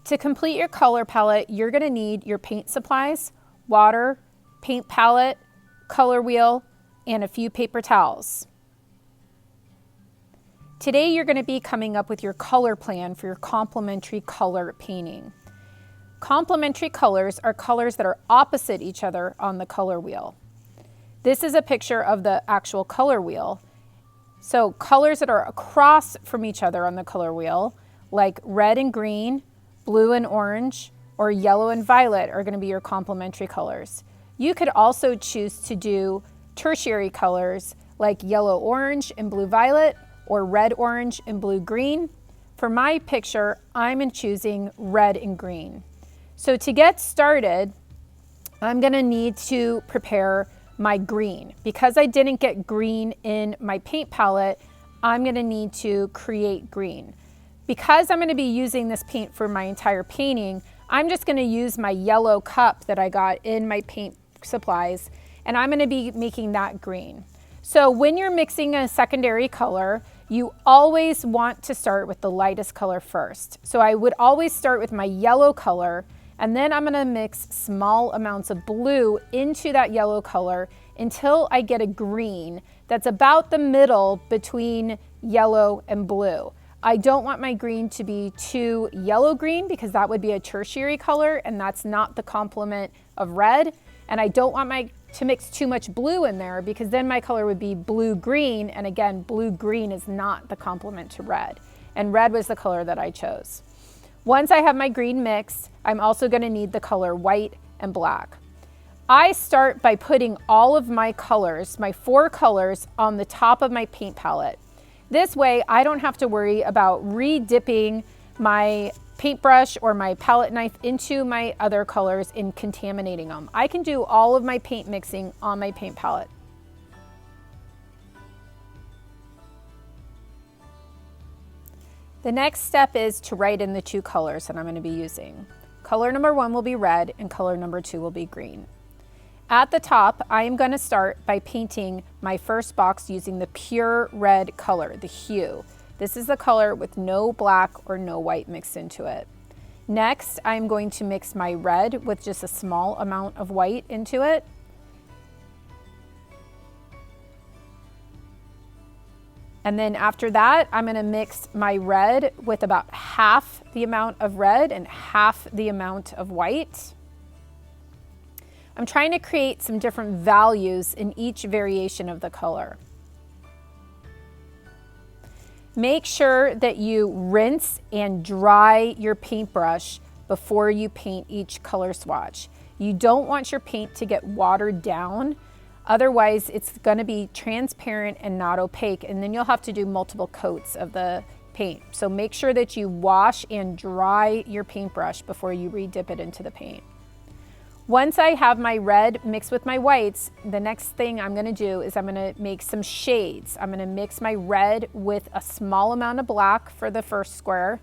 To complete your color palette, you're going to need your paint supplies, water, paint palette, color wheel, and a few paper towels. Today you're going to be coming up with your color plan for your complementary color painting. Complementary colors are colors that are opposite each other on the color wheel. This is a picture of the actual color wheel. So colors that are across from each other on the color wheel, like red and green, blue and orange, or yellow and violet, are going to be your complementary colors. You could also choose to do tertiary colors like yellow orange and blue violet, or red orange and blue green. For my picture, I'm choosing red and green. So to get started, I'm going to need to prepare my green. Because I didn't get green in my paint palette, I'm going to need to create green. Because I'm going to be using this paint for my entire painting, I'm just going to use my yellow cup that I got in my paint supplies, and I'm going to be making that green. So when you're mixing a secondary color, you always want to start with the lightest color first. So I would always start with my yellow color, and then I'm going to mix small amounts of blue into that yellow color until I get a green that's about the middle between yellow and blue. I don't want my green to be too yellow green because that would be a tertiary color and that's not the complement of red. And I don't want to mix too much blue in there because then my color would be blue green, and again, blue green is not the complement to red. And red was the color that I chose. Once I have my green mixed, I'm also going to need the color white and black. I start by putting all of my colors, my 4 colors, on the top of my paint palette. This way, I don't have to worry about re-dipping my paintbrush or my palette knife into my other colors and contaminating them. I can do all of my paint mixing on my paint palette. The next step is to write in the 2 colors that I'm going to be using. Color number 1 will be red and color number 2 will be green. At the top, I am going to start by painting my first box using the pure red color, the hue. This is the color with no black or no white mixed into it. Next, I'm going to mix my red with just a small amount of white into it. And then after that, I'm going to mix my red with about half the amount of red and half the amount of white. I'm trying to create some different values in each variation of the color. Make sure that you rinse and dry your paintbrush before you paint each color swatch. You don't want your paint to get watered down. Otherwise, it's going to be transparent and not opaque, and then you'll have to do multiple coats of the paint. So make sure that you wash and dry your paintbrush before you re-dip it into the paint. Once I have my red mixed with my whites, the next thing I'm going to do is I'm going to make some shades. I'm going to mix my red with a small amount of black for the first square,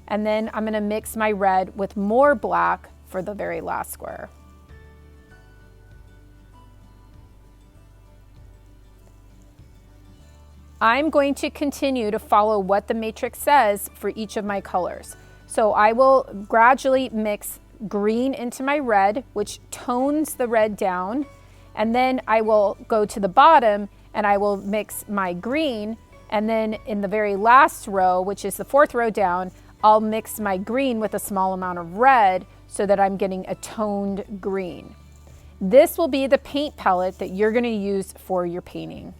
and then I'm going to mix my red with more black for the very last square. I'm going to continue to follow what the matrix says for each of my colors. So I will gradually mix green into my red, which tones the red down, and then I will go to the bottom and I will mix my green, and then in the very last row, which is the 4th row down, I'll mix my green with a small amount of red so that I'm getting a toned green. This will be the paint palette that you're going to use for your painting.